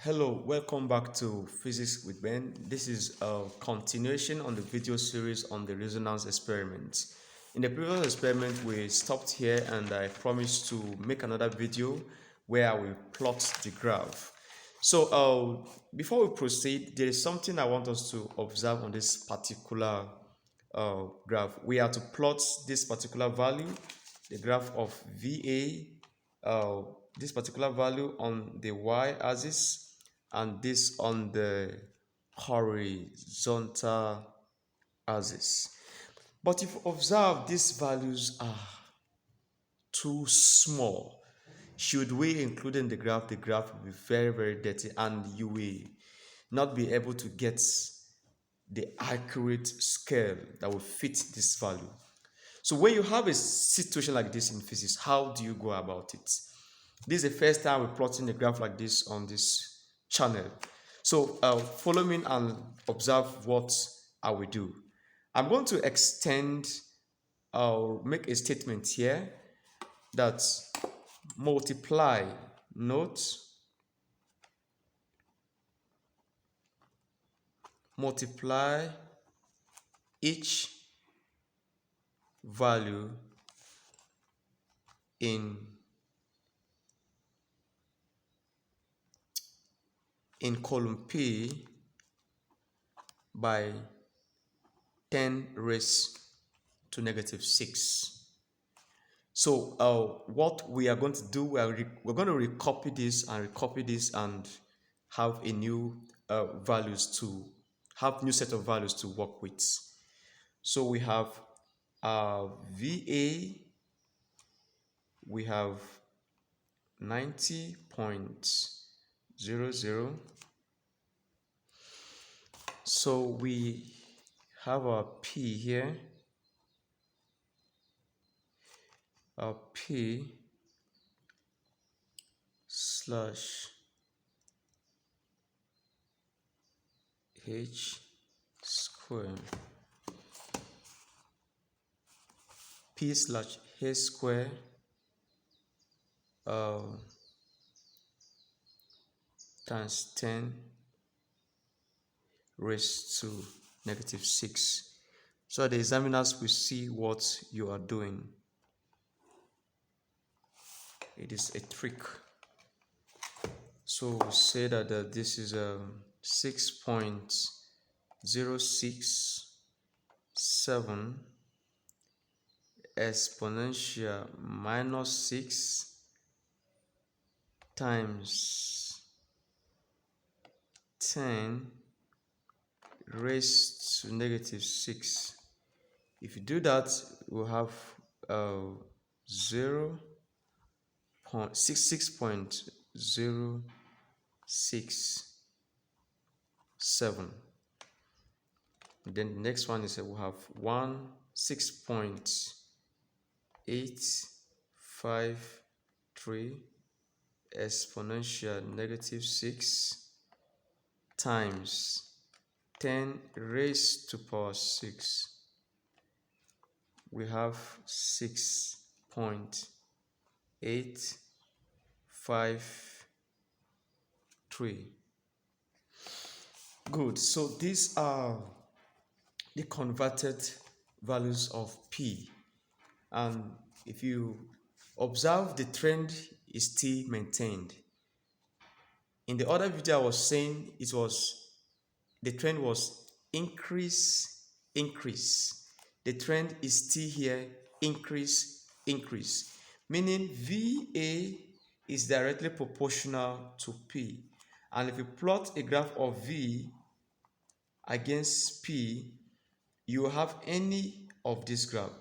Hello, welcome back to Physics with Ben. This is a continuation on the video series on the resonance experiment. In the previous experiment, we stopped here and I promised to make another video where I will plot the graph. So before we proceed, there is something I want us to observe on this particular graph. We are to plot this particular value, the graph of VA, this particular value on the y-axis and this on the horizontal axis. But if you observe, these values are too small. Should we include in the graph will be very dirty and you will not be able to get the accurate scale that will fit this value. So when you have a situation like this in physics, how do you go about it? This is the first time we're plotting a graph like this on this channel. So follow me and observe what I will do. I'm going to extend or make a statement here that multiply, note, multiply each value in column P by 10 raised to -6. So what we are going to do, we're going to recopy this and have a new new set of values to work with. So we have VA, we have 90.00. So we have our P here, our P slash H square, P slash H square times 10 raised to -6. So the examiners will see what you are doing. It is a trick. So we say that this is 6.067 exponential -6 times 10 raised to -6. If you do that, we'll have 6.067. Then the next one is we'll have 6.853 exponential -6 times 10 raised to power 6. We have 6.853. Good. So these are the converted values of P. And if you observe, the trend is still maintained. In the other video I was saying the trend was increase. The trend is still here, increase. Meaning VA is directly proportional to P. And if you plot a graph of V against P, you will have any of this graph,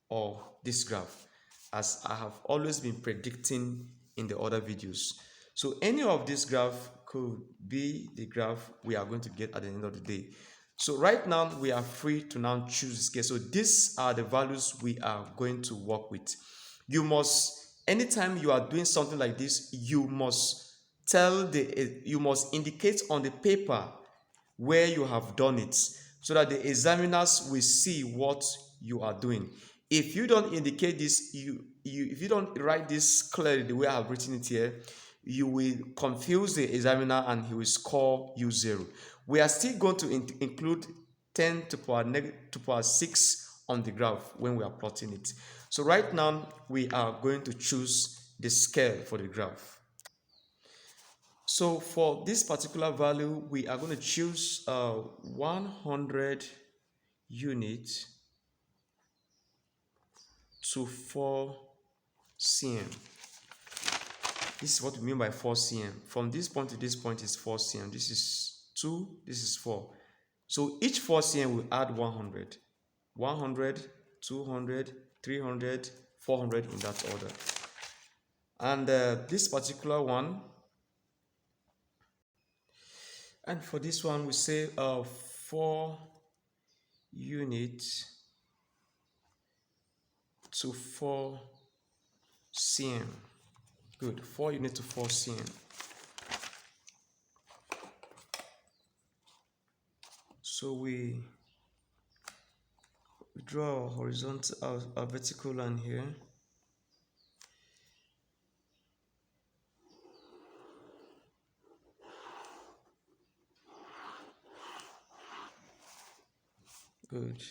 or this graph, as I have always been predicting in the other videos. So any of this graph could be the graph we are going to get at the end of the day. So right now we are free to now choose this case. So these are the values we are going to work with. You must, anytime you are doing something like this, you must indicate on the paper where you have done it, so that the examiners will see what you are doing. If you don't indicate this, if you don't write this clearly the way I have written it here, you will confuse the examiner and he will score you 0. We are still going to include 10 to power 6 on the graph when we are plotting it. So right now we are going to choose the scale for the graph. So for this particular value, we are going to choose 100 units to 4 cm. This is what we mean by 4 cm. From this point to this point is 4 cm. This is 2, this is 4. So each 4 cm will add 100. 100, 200, 300, 400 in that order. And this particular one, and for this one we say 4 units to 4 cm. Good, 4 units to 4 cm. So we draw a horizontal, a vertical line here. Good,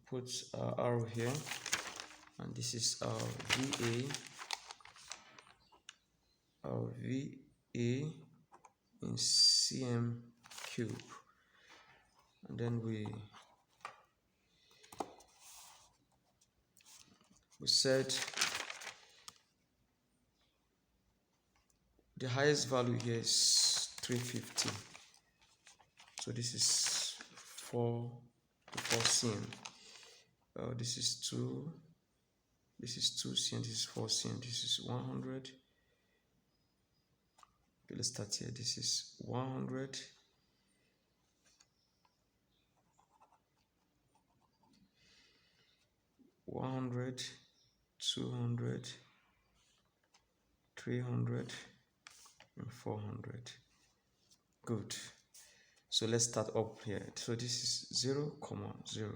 put our arrow here, and this is our VA in cm cube, and then we said the highest value here is 350. So this is 4 cm. This is 2. This is 2 cm. This is 4 cm. This is 100. Okay, let's start here. This is 100. 100, 200, 300, and 400. Good. So let's start up here. So this is 0, 0.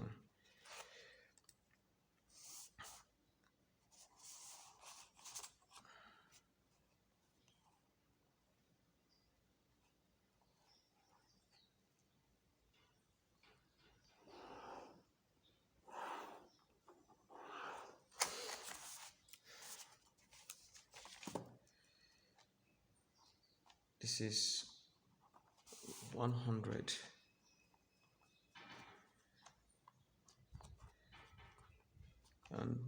This is 100. And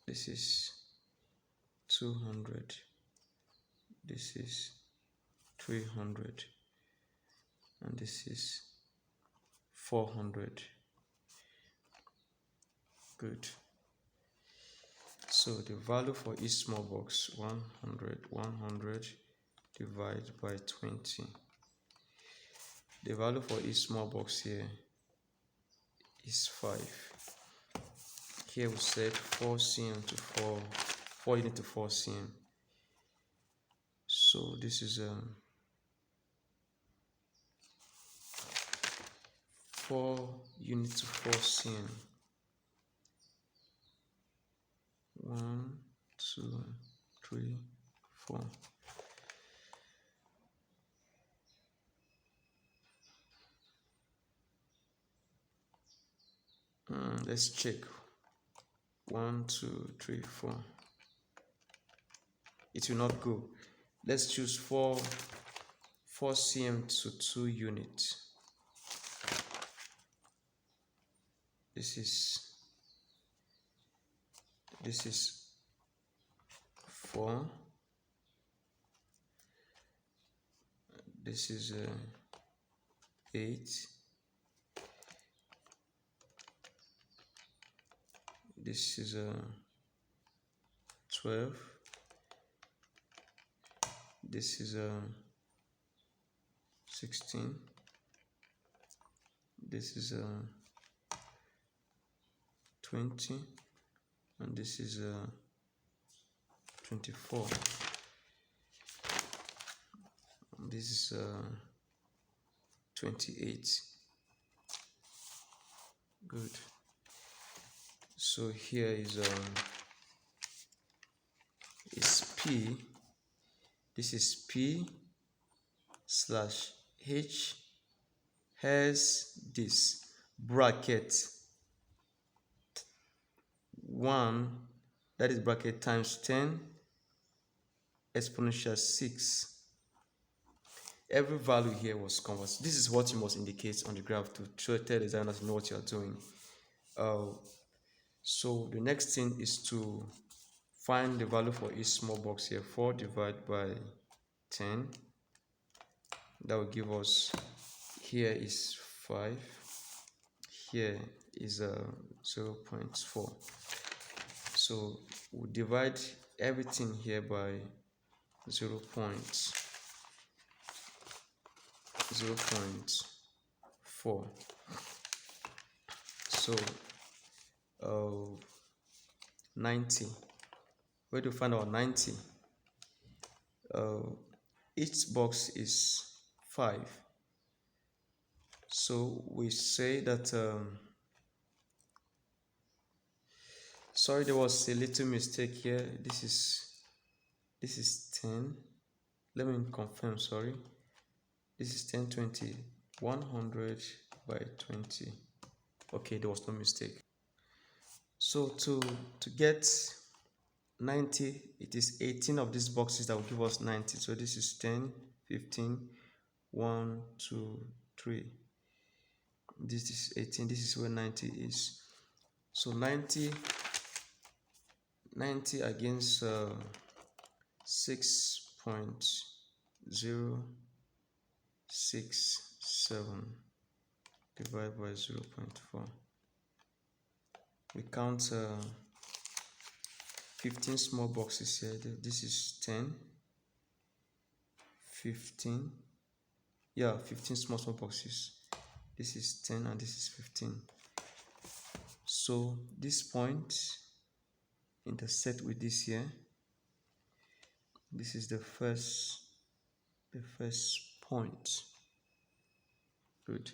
this is 200. This is 300. And this is 400. Good. So the value for each small box, 100 divided by 20. The value for each small box here is 5. Here we said 4 cm to 4 units to 4 cm. So this is 4 units to 4 cm. 1, 2, 3, 4. Let's check. 1, 2, 3, 4. It will not go. Let's choose 4 cm to 2 units. This is 4. This is 8. This is 12. This is 16. This is 20. And this is 24. And this is 28. Good. So here is P, this is P slash H has this bracket 1, that is bracket times 10 exponential 6. Every value here was converted. This is what you must indicate on the graph to tell the designer to know what you are doing. So the next thing is to find the value for each small box here. 4 divided by 10, that will give us, here is 5, here is 0.4. So we'll divide everything here by 0.4. So 90. Where do we find our 90? Each box is 5. So we say that sorry, there was a little mistake here. This is 10. Let me confirm, sorry. This is 10, 20, 100 by 20. Okay, there was no mistake. So to get 90, it is 18 of these boxes that will give us 90. So this is 10, 15, 1, 2, 3. This is 18. This is where 90 is. So 90 against 6.067 divided by 0.4. We count 15 small boxes here. This is 10, 15. Yeah, 15 small boxes. This is 10 and this is 15. So this point intersect with this here. This is the first point. Good.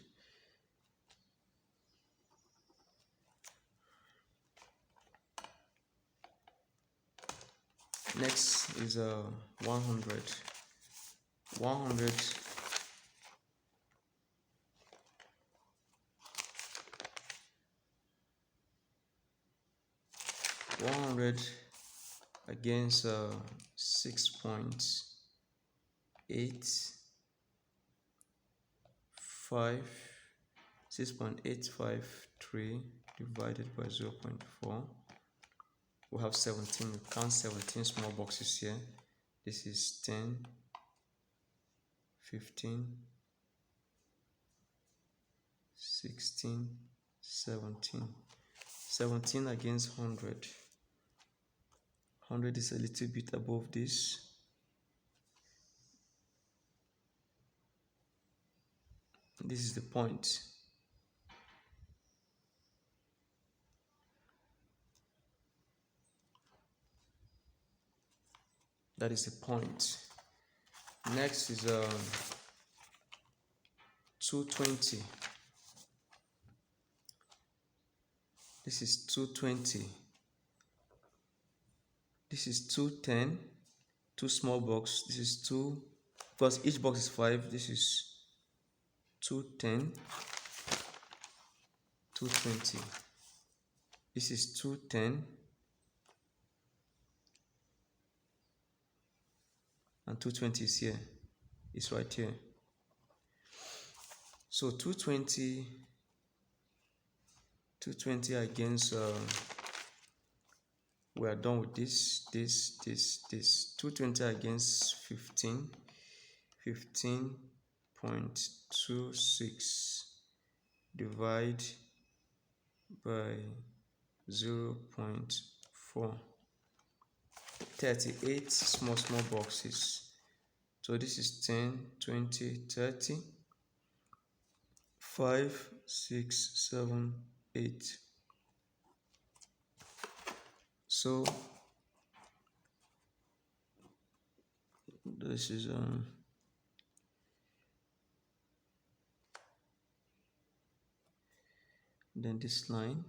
Next is 100. 100 against 6.853 divided by 0.4. We have 17. We count 17 small boxes here. This is 10, 15, 16, 17. 17 against 100. 100 is a little bit above this. This is the point. That is the point. Next is 220. This is 220. This is 210. 2 small box. This is 2, because each box is 5. This is 210. 220. This is 210. And 220 is here. It's right here. So 220 against we are done with this. 220 against 15.26 divide by 0.4. 38 small boxes. So this is 10, 20, 30, 5, 6, 7, 8. So this is then this line.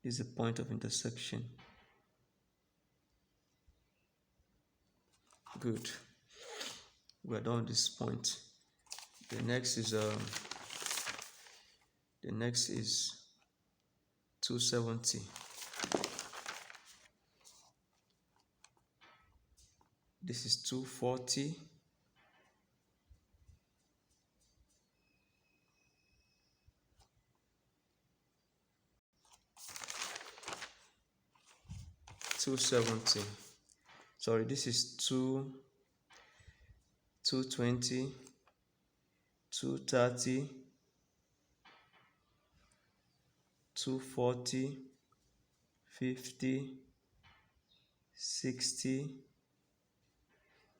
This is the point of intersection. Good. We're done with this point. The next is 270. This is 240. Sorry, this is 220, 230, 240, 50, 60,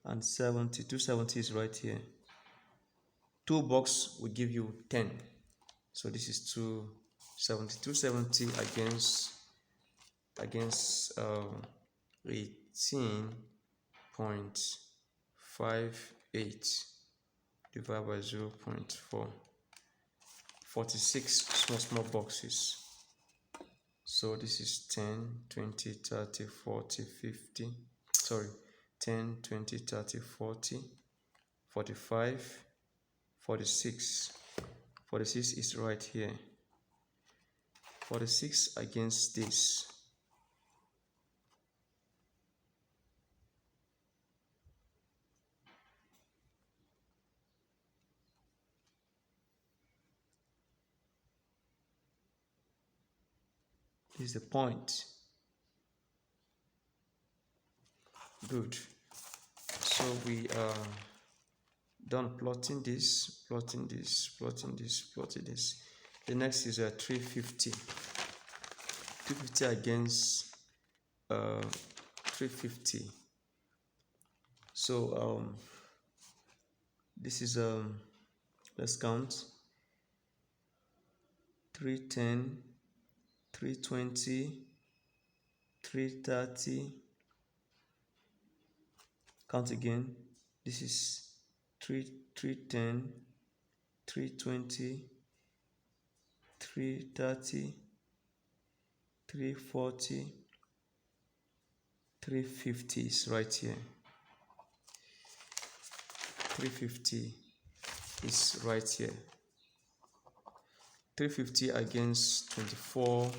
and 70. 270 is right here. 2 box will give you 10. So this is 270. 270 against 18.58 divided by 0.4. 46 small boxes. So this is 10, 20, 30, 40, 50. Sorry, 10, 20, 30, 40, 45, 46. 46 is right here. 46 against this. This is the point. Good. So we are done plotting this. The next is 350. 350 against 350. So this is let's count. 310, 320, 330. Count again. This is 310, 320, 330, 340, 350 is right here. 350 is right here. 350 against 24.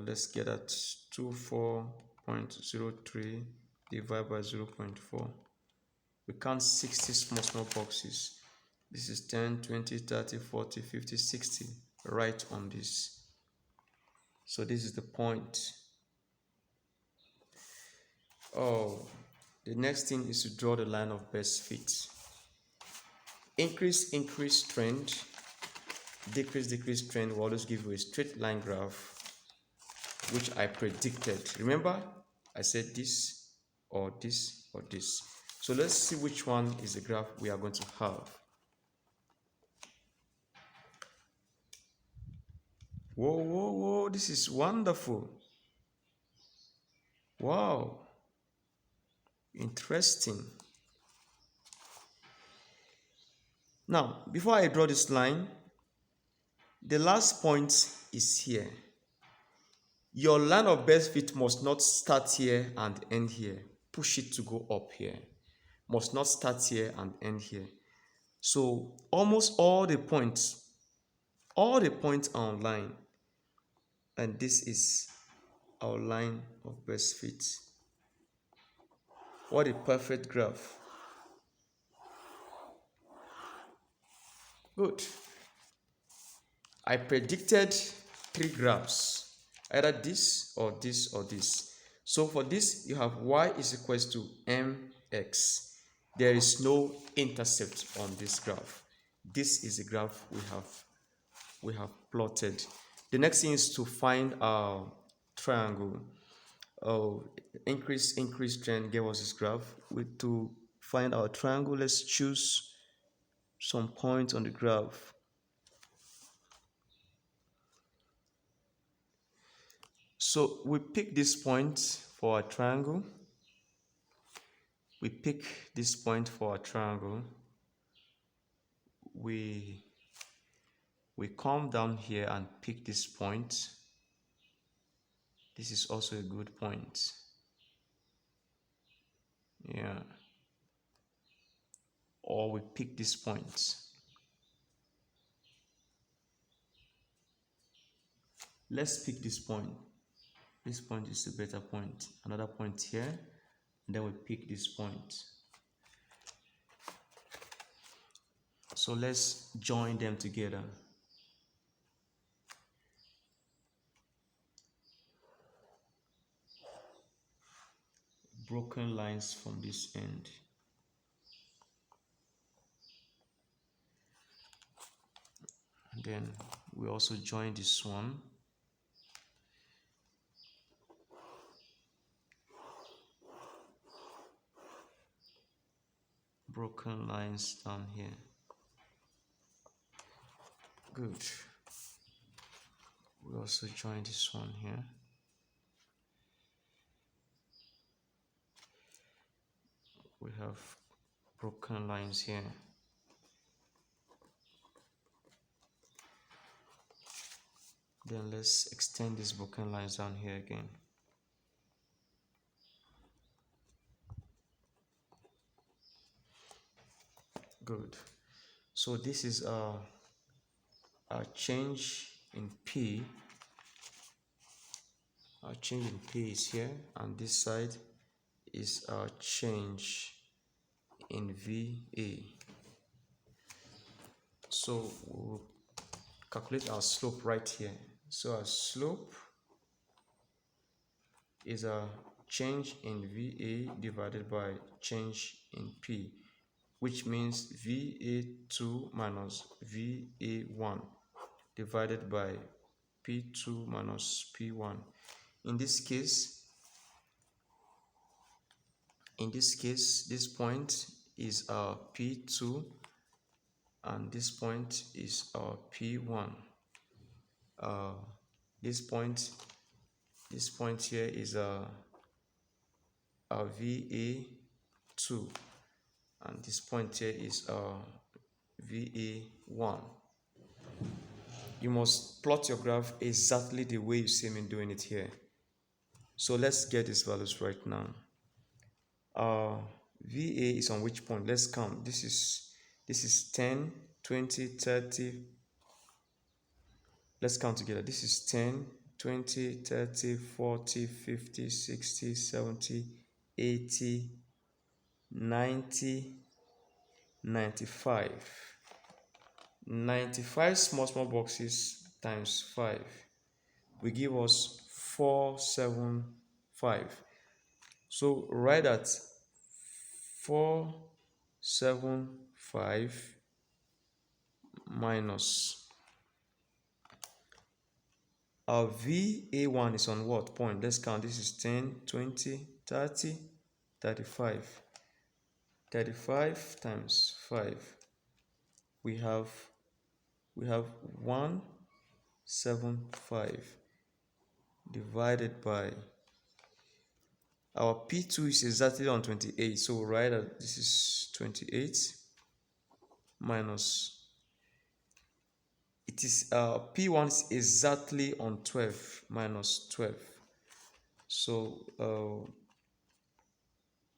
Let's get at 24.03 divided by 0.4. We count 60 small boxes. This is 10, 20, 30, 40, 50, 60 right on this. So this is the point. The next thing is to draw the line of best fit. Increase trend, decrease trend will always give you a straight line graph, which I predicted. Remember, I said this or this or this. So let's see which one is the graph we are going to have. Whoa, this is wonderful. Wow, interesting. Now, before I draw this line, the last point is here. Your line of best fit must not start here and end here. Push it to go up here. Must not start here and end here. So almost all the points are on line. And this is our line of best fit. What a perfect graph. Good. I predicted 3 graphs, either this or this or this. So for this, you have y is equals to mx. There is no intercept on this graph. This is the graph we have plotted. The next thing is to find our triangle. Increase trend gave us this graph. To find our triangle, let's choose some points on the graph. So we pick this point for a triangle. We pick this point for a triangle. We come down here and pick this point. This is also a good point. Yeah. Or we pick this point. Let's pick this point. This point is a better point. Another point here. And then we pick this point. So let's join them together. Broken lines from this end. And then we also join this one. Broken lines down here. Good. We also join this one here. We have broken lines here. Then let's extend these broken lines down here again. Good. So this is a change in P. Our change in P is here, and this side is our change in VA. So we'll calculate our slope right here. So our slope is a change in VA divided by change in P, which means VA2 minus VA1 divided by P2 minus P1. In this case, this point is our P2 and this point is our P1. This point here is our VA2 and this point here is our VA1. You must plot your graph exactly the way you see me doing it here. So let's get these values right now. VA is on which point? Let's count. This is 10, 20, 30. Let's count together. This is 10, 20, 30, 40, 50, 60, 70, 80, 90, 95. 95 small boxes times 5 will give us 475. So write that 475 minus our VA1 is on what point? Let's count. This is 10, 20, 30, 35. 35 times 5. We have 175 divided by our P2 is exactly on 28. So we'll write that this is 28 minus it is P1 is exactly on 12 minus 12. So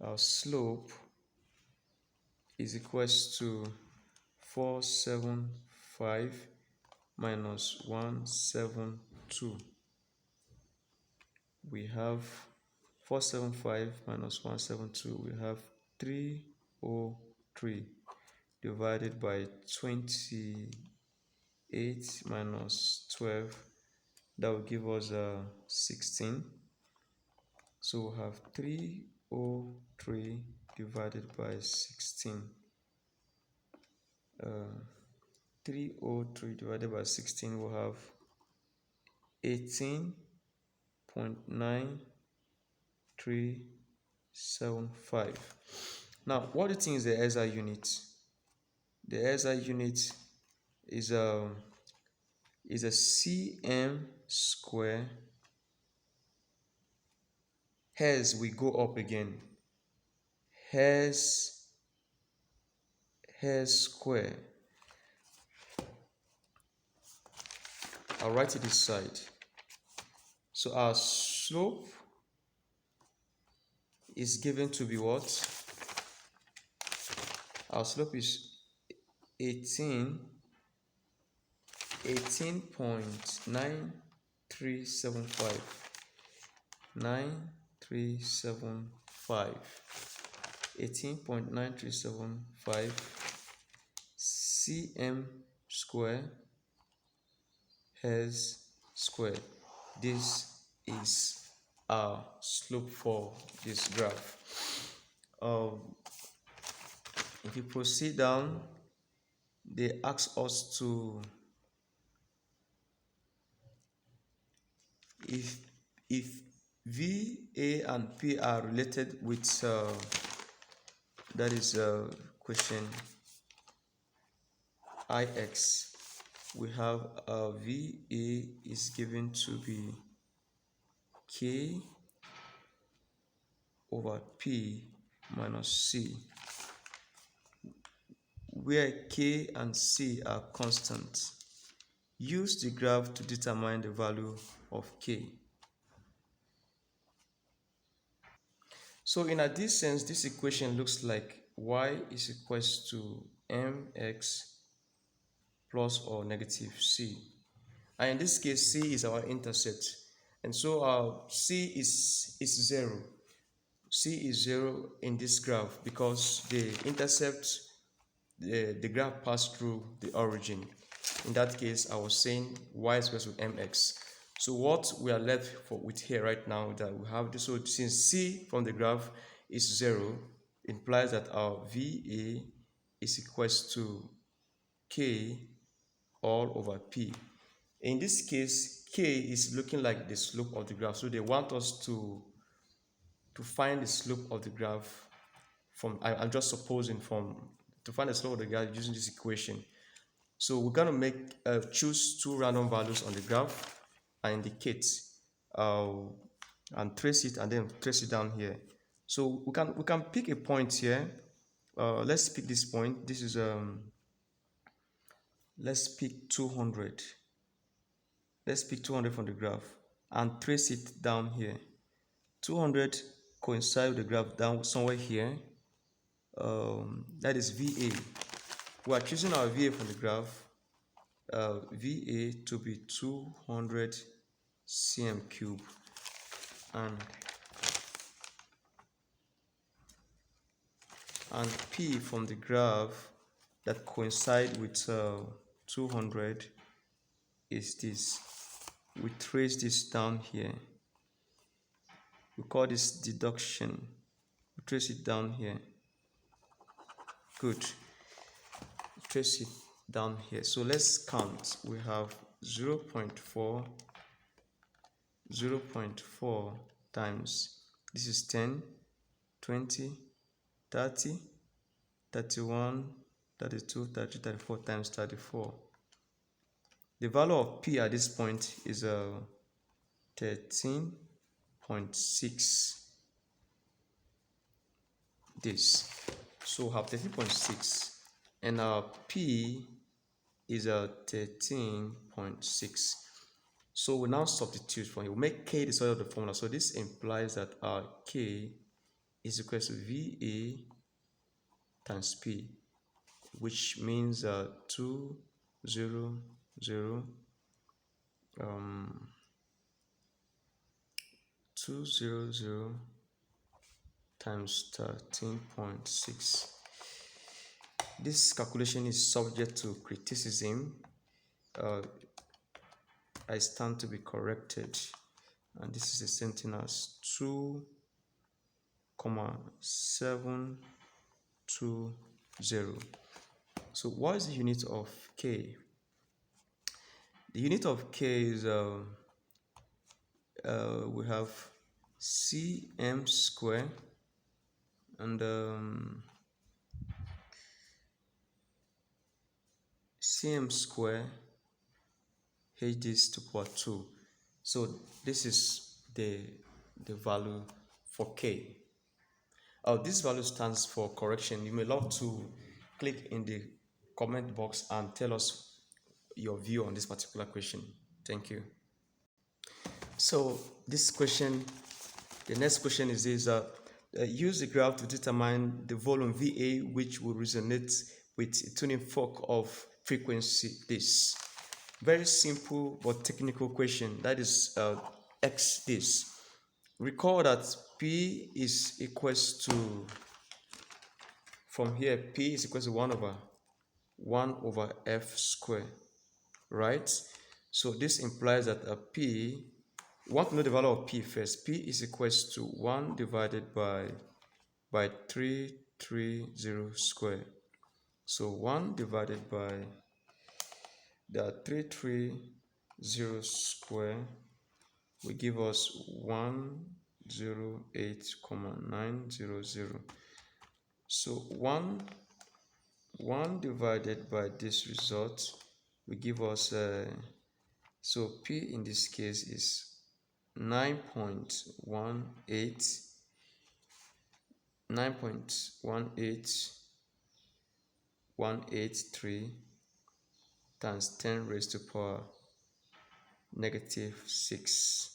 our slope is equals to 475 minus 172. We have 475 minus 172. We have 303 divided by 28 minus 12. That will give us 16. So we'll have 303 divided by 16. 303 divided by 16 will have 18.9375. Now, what do you think is the SI unit? The SI unit is a cm square. Hairs we go up again. Hairs square. I'll write it this side. So our slope is given to be what? Our slope is 18.9375 9375 18.9375 cm square hertz square. This is our slope for this graph. If you proceed down, they ask us to, if V, A, and P are related with, that is question IX. We have VA is given to be K over P minus C, where K and C are constant. Use the graph to determine the value of K. So in this sense, this equation looks like y is equals to mx plus or negative c. And in this case, c is our intercept. And so c is 0. C is 0 in this graph because the intercept, the graph passed through the origin. In that case, I was saying y is equal to mx. So what we are left with here right now, that we have this. So since c from the graph is 0, implies that our VA is equals to k all over p. In this case, k is looking like the slope of the graph. So they want us to find the slope of the graph from, I'm just supposing, to find the slope of the graph using this equation. So we're going to choose two random values on the graph and indicate and trace it, and then trace it down here. So we can pick a point here. Let's pick this point. This is let's pick 200. Let's pick 200 from the graph and trace it down here. 200 coincide with the graph down somewhere here. That is VA. We are choosing our VA from the graph. VA to be 200 cm cube, and P from the graph that coincide with 200 is this. We trace this down here. We call this deduction. We trace it down here. Good. Trace it down here. So let's count. We have 0.4 times, this is 10, 20, 30, 31, 32, 33, 34 times 34. The value of P at this point is 13.6. This. So we have 13.6, and our P is 13.6. So we now substitute for it. We make K the solid of the formula. So this implies that our K is equal to VA times P, which means 200 times 13.6. This calculation is subject to criticism. I stand to be corrected, and this is the same thing as 2,720. So what is the unit of K? The unit of K is we have cm square, and cm square h this to power 2. So this is the value for K. This value stands for correction. You may love to click in the comment box and tell us your view on this particular question. Thank you. So this question, the next question is this: use the graph to determine the volume VA which will resonate with a tuning fork of frequency this. Very simple but technical question. That is X this. Recall that P is equals to, from here, P is equals to 1 over F square, right? So this implies that a P, we want to know the value of P first. P is equals to 1 divided by 330 square. So 1 divided by the 330 square will give us 108,900. So 1 divided by this result will give us so P in this case is 9.18183 times 10 raised to power -6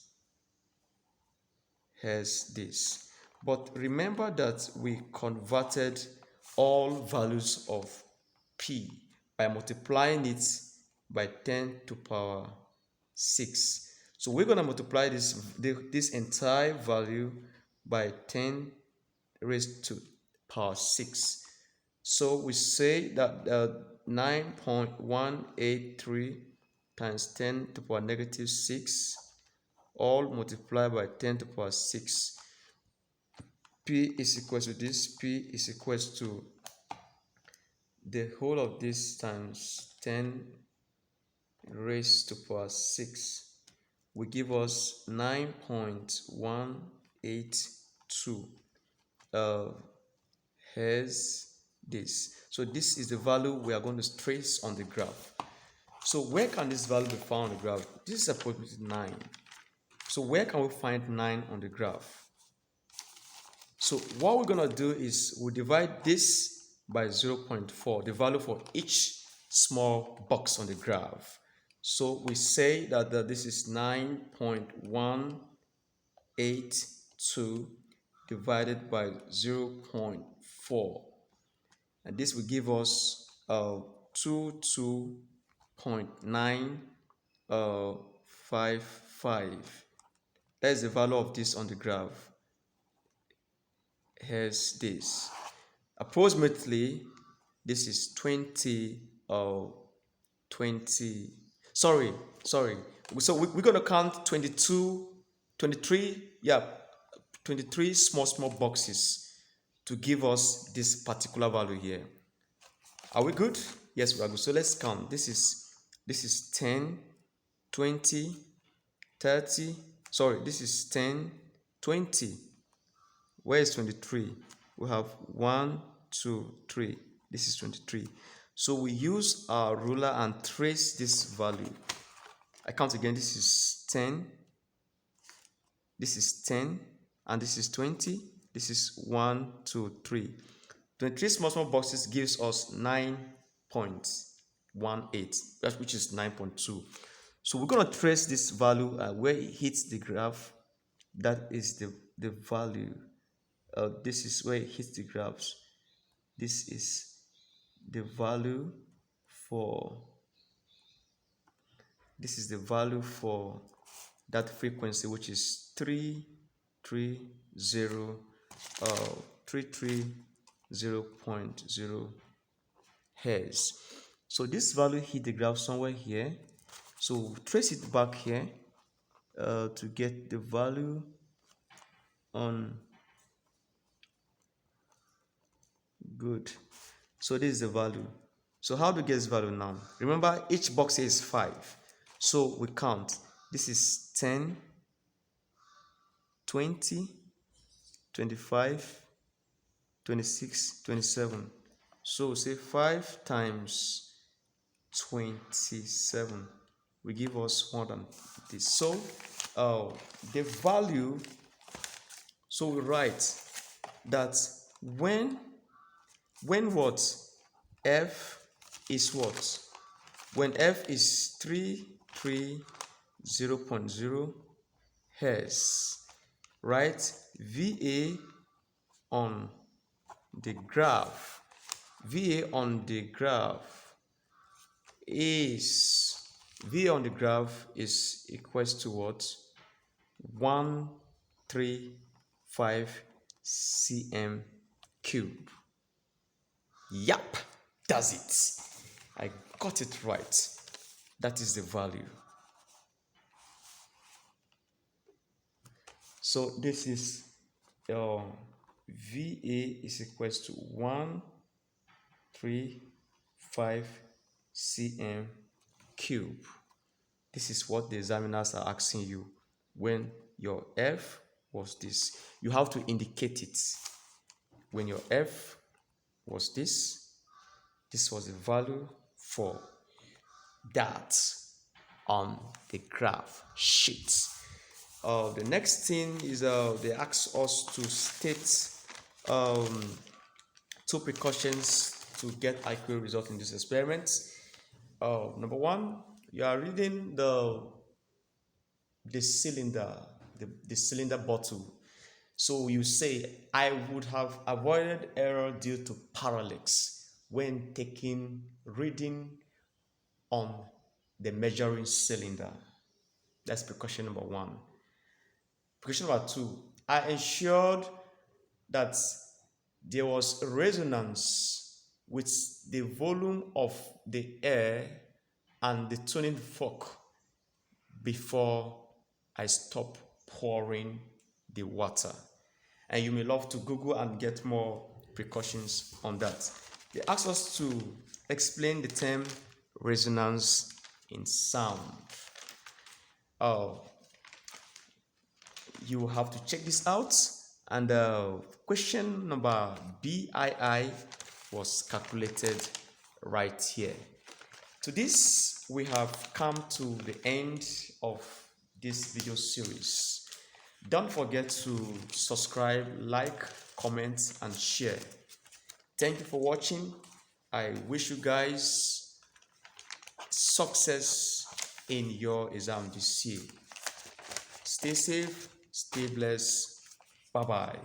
has this. But remember that we converted all values of P by multiplying it by 10 to power 6. So we're going to multiply this entire value by 10 raised to power 6. So we say that 9.183 times 10 to power -6 all multiplied by 10 to power 6. P is equal to this. P is equal to the whole of this times 10 raised to power 6 will give us 9.182 has this. So this is the value we are going to trace on the graph. So where can this value be found on the graph? This is approximately 9. So where can we find 9 on the graph? So what we're going to do is we'll divide this by 0.4, the value for each small box on the graph. So we say that this is 9.182 divided by 0.4. And this will give us 22.955. That's the value of this on the graph. Here's this. Approximately, this is 20. Sorry. So we're going to count 23, 23 small boxes to give us this particular value here. Are we good? Yes, we are good. So let's count. This is 10, 20, 30. Sorry, this is 10, 20. Where is 23? We have 1, 2, 3. This is 23. So we use our ruler and trace this value. I count again. This is 10. This is 10. And this is 20. This is 1, 2, 3. 23 small boxes gives us 9.18, which is 9.2. So we're going to trace this value where it hits the graph. That is the value. This is where it hits the graphs. This is the value for that frequency, which is 330.0 hertz. So this value hit the graph somewhere here. So we'll trace it back here to get the value on. Good. So this is the value. So how do we get this value now? Remember, each box here is 5. So we count. This is 10, 20, 25, 26, 27. So say 5 times 27 will give us more than this. So the value, so we write that when what? F is what? When F is 330.0 Hertz. Write VA on the graph. VA on the graph is equals to what? 135 cm cube. Yup, that's it. I got it right. That is the value. So this is VA is equals to 135 cm cube. This is what the examiners are asking you when your F was this. You have to indicate it. When your F was this was the value for that on the graph sheet. The next thing is they ask us to state 2 precautions to get accurate result in this experiment. Number 1, you are reading the cylinder, the cylinder bottle. So you say, I would have avoided error due to parallax when taking reading on the measuring cylinder. That's precaution number 1. Precaution number 2, I ensured that there was resonance with the volume of the air and the tuning fork before I stop pouring the water. And you may love to Google and get more precautions on that. They ask us to explain the term resonance in sound. You have to check this out. And question number BII was calculated right here. To this, we have come to the end of this video series. Don't forget to subscribe, like, comment, and share. Thank you for watching. I wish you guys success in your exam this year. Stay safe, stay blessed. Bye-bye.